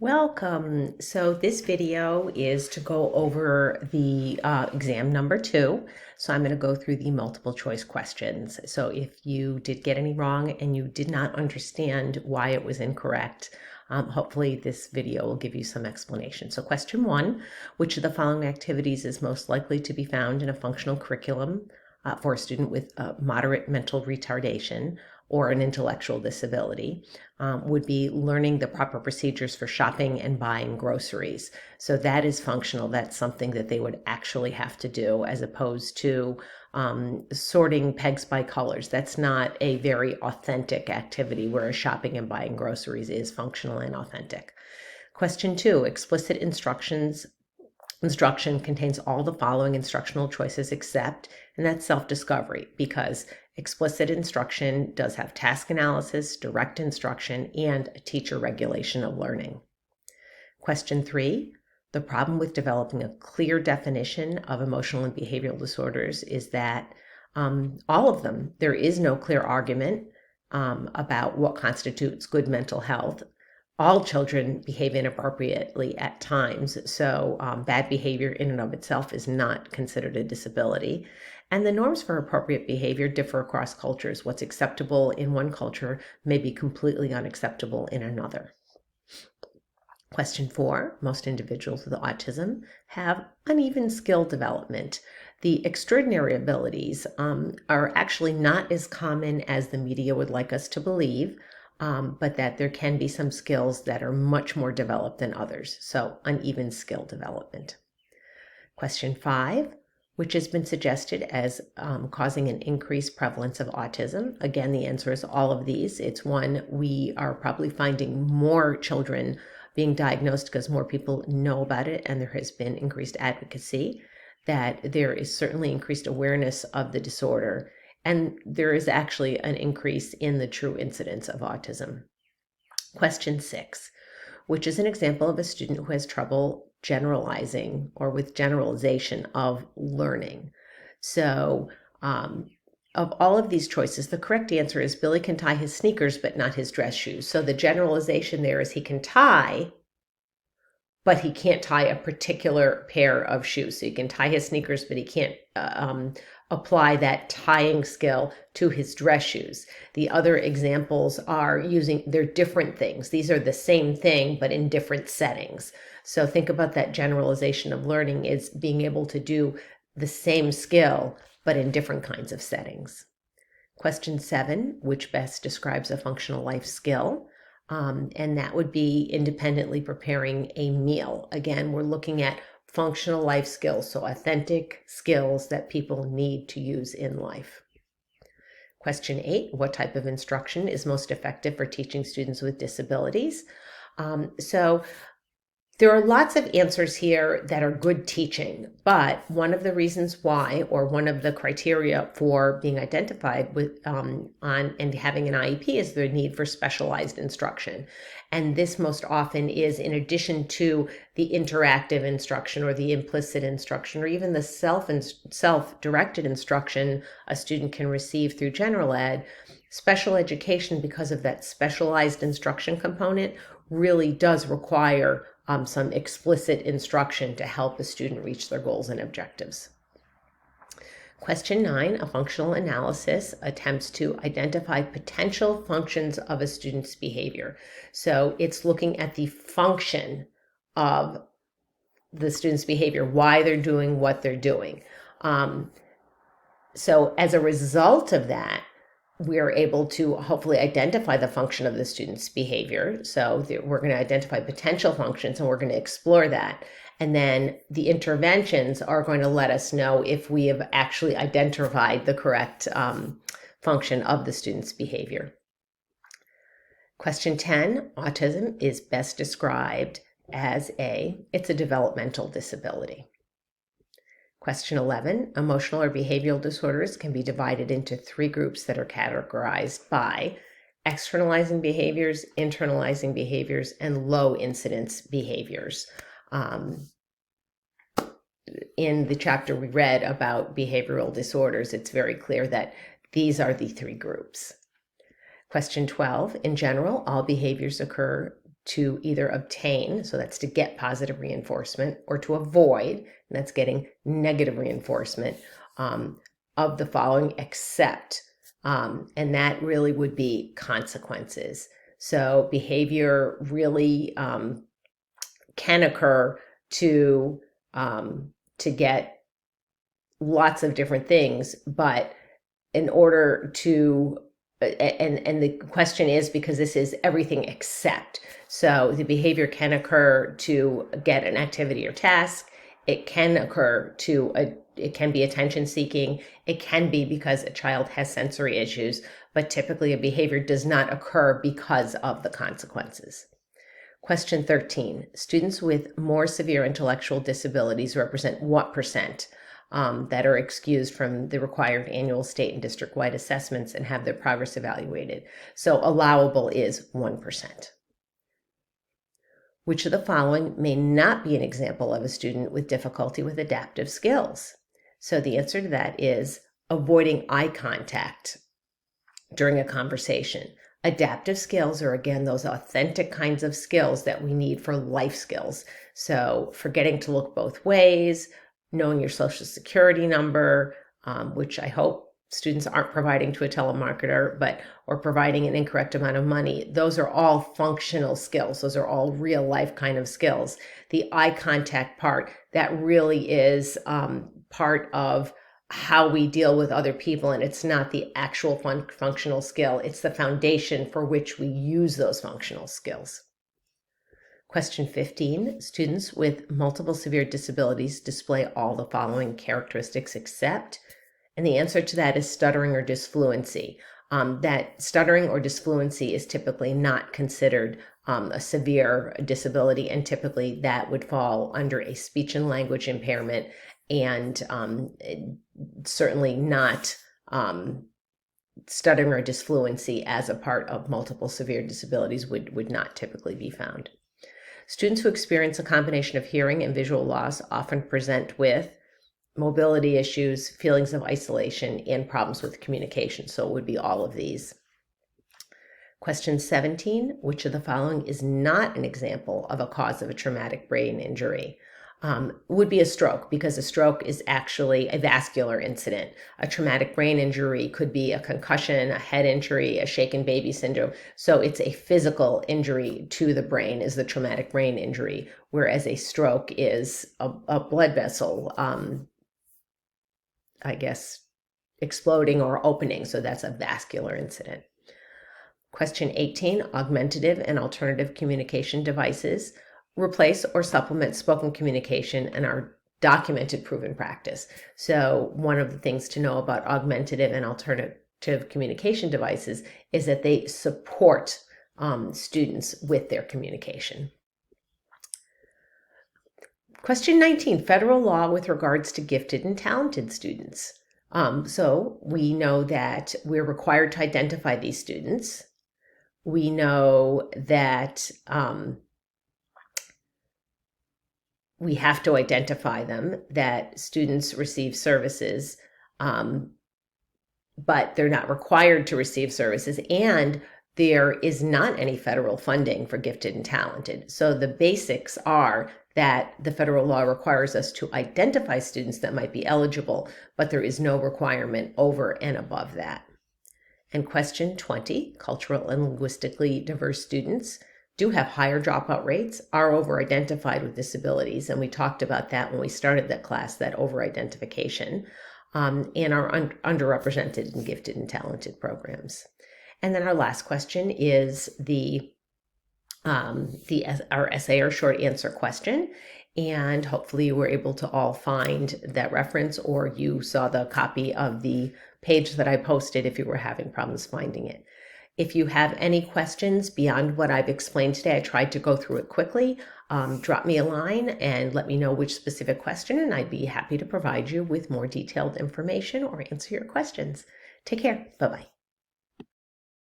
Welcome. So this video is to go over the exam number 2. So I'm going to go through the multiple choice questions. So if you did get any wrong and you did not understand why it was incorrect, hopefully this video will give you some explanation. So question 1, which of the following activities is most likely to be found in a functional curriculum for a student with moderate mental retardation or an intellectual disability? Would be learning the proper procedures for shopping and buying groceries. So that is functional. That's something that they would actually have to do, as opposed to sorting pegs by colors. That's not a very authentic activity, whereas shopping and buying groceries is functional and authentic. Question 2, explicit instruction contains all the following instructional choices except, and that's self-discovery, because explicit instruction does have task analysis, direct instruction, and a teacher regulation of learning. Question 3, the problem with developing a clear definition of emotional and behavioral disorders is that all of them, there is no clear argument about what constitutes good mental health. All children behave inappropriately at times, so bad behavior in and of itself is not considered a disability. And the norms for appropriate behavior differ across cultures. What's acceptable in one culture may be completely unacceptable in another. Question 4, most individuals with autism have uneven skill development. The extraordinary abilities are actually not as common as the media would like us to believe. But that there can be some skills that are much more developed than others. So uneven skill development. Question 5, which has been suggested as causing an increased prevalence of autism. Again, the answer is all of these. It's one, we are probably finding more children being diagnosed because more people know about it and there has been increased advocacy, that there is certainly increased awareness of the disorder. And there is actually an increase in the true incidence of autism. Question 6, which is an example of a student who has trouble generalizing or with generalization of learning. So of all of these choices, the correct answer is Billy can tie his sneakers, but not his dress shoes. So the generalization there is he can tie, but he can't tie a particular pair of shoes. So he can tie his sneakers, but he can't apply that tying skill to his dress shoes. The other examples are they're different things. These are the same thing, but in different settings. So think about that generalization of learning is being able to do the same skill, but in different kinds of settings. Question 7, which best describes a functional life skill? And that would be independently preparing a meal. Again, we're looking at functional life skills, so authentic skills that people need to use in life. Question 8, what type of instruction is most effective for teaching students with disabilities? So there are lots of answers here that are good teaching, but one of the reasons why, or one of the criteria for being identified with and having an IEP is the need for specialized instruction. And this most often is in addition to the interactive instruction or the implicit instruction or even the self-directed instruction a student can receive through general ed. Special education, because of that specialized instruction component, really does require some explicit instruction to help a student reach their goals and objectives. Question 9, a functional analysis attempts to identify potential functions of a student's behavior. So it's looking at the function of the student's behavior, why they're doing what they're doing. So as a result of that, we're able to hopefully identify the function of the student's behavior. So we're going to identify potential functions and we're going to explore that. And then the interventions are going to let us know if we have actually identified the correct function of the student's behavior. Question 10, autism is best described as it's a developmental disability. Question 11, emotional or behavioral disorders can be divided into 3 groups that are categorized by externalizing behaviors, internalizing behaviors, and low incidence behaviors. In the chapter we read about behavioral disorders, it's very clear that these are the 3 groups. Question 12, in general, all behaviors occur to either obtain, so that's to get positive reinforcement, or to avoid, and that's getting negative reinforcement, of the following except, and that really would be consequences. So behavior really can occur to get lots of different things, but in order to, and the question is, because this is everything except, so the behavior can occur to get an activity or task. It can occur to it can be attention seeking. It can be because a child has sensory issues, but typically a behavior does not occur because of the consequences. Question 13, students with more severe intellectual disabilities represent what percent that are excused from the required annual state and district-wide assessments and have their progress evaluated? So allowable is 1%. Which of the following may not be an example of a student with difficulty with adaptive skills? So the answer to that is avoiding eye contact during a conversation. Adaptive skills are, again, those authentic kinds of skills that we need for life skills. So forgetting to look both ways, knowing your social security number, which I hope students aren't providing to a telemarketer, or providing an incorrect amount of money. Those are all functional skills. Those are all real life kind of skills. The eye contact part, that really is part of how we deal with other people, and it's not the actual functional skill. It's the foundation for which we use those functional skills. Question 15, students with multiple severe disabilities display all the following characteristics except, and the answer to that is stuttering or disfluency. That stuttering or disfluency is typically not considered a severe disability, and typically that would fall under a speech and language impairment, and certainly not stuttering or disfluency as a part of multiple severe disabilities would not typically be found. Students who experience a combination of hearing and visual loss often present with mobility issues, feelings of isolation, and problems with communication. So it would be all of these. Question 17, which of the following is not an example of a cause of a traumatic brain injury? Would be a stroke, because a stroke is actually a vascular incident. A traumatic brain injury could be a concussion, a head injury, a shaken baby syndrome. So it's a physical injury to the brain is the traumatic brain injury, whereas a stroke is a blood vessel, I guess, exploding or opening. So that's a vascular incident. Question 18, augmentative and alternative communication devices replace or supplement spoken communication and are documented proven practice. So one of the things to know about augmentative and alternative communication devices is that they support students with their communication. Question 19, federal law with regards to gifted and talented students. So we know that we're required to identify these students. We know that we have to identify them, that students receive services, but they're not required to receive services, and there is not any federal funding for gifted and talented. So the basics are that the federal law requires us to identify students that might be eligible, but there is no requirement over and above that. And question 20, cultural and linguistically diverse students do have higher dropout rates, are over-identified with disabilities, and we talked about that when we started that class, that over-identification, and are underrepresented in gifted and talented programs. And then our last question is our essay or short answer question, and hopefully you were able to all find that reference, or you saw the copy of the page that I posted if you were having problems finding it. If you have any questions beyond what I've explained today, I tried to go through it quickly. Drop me a line and let me know which specific question, and I'd be happy to provide you with more detailed information or answer your questions. Take care. Bye-bye.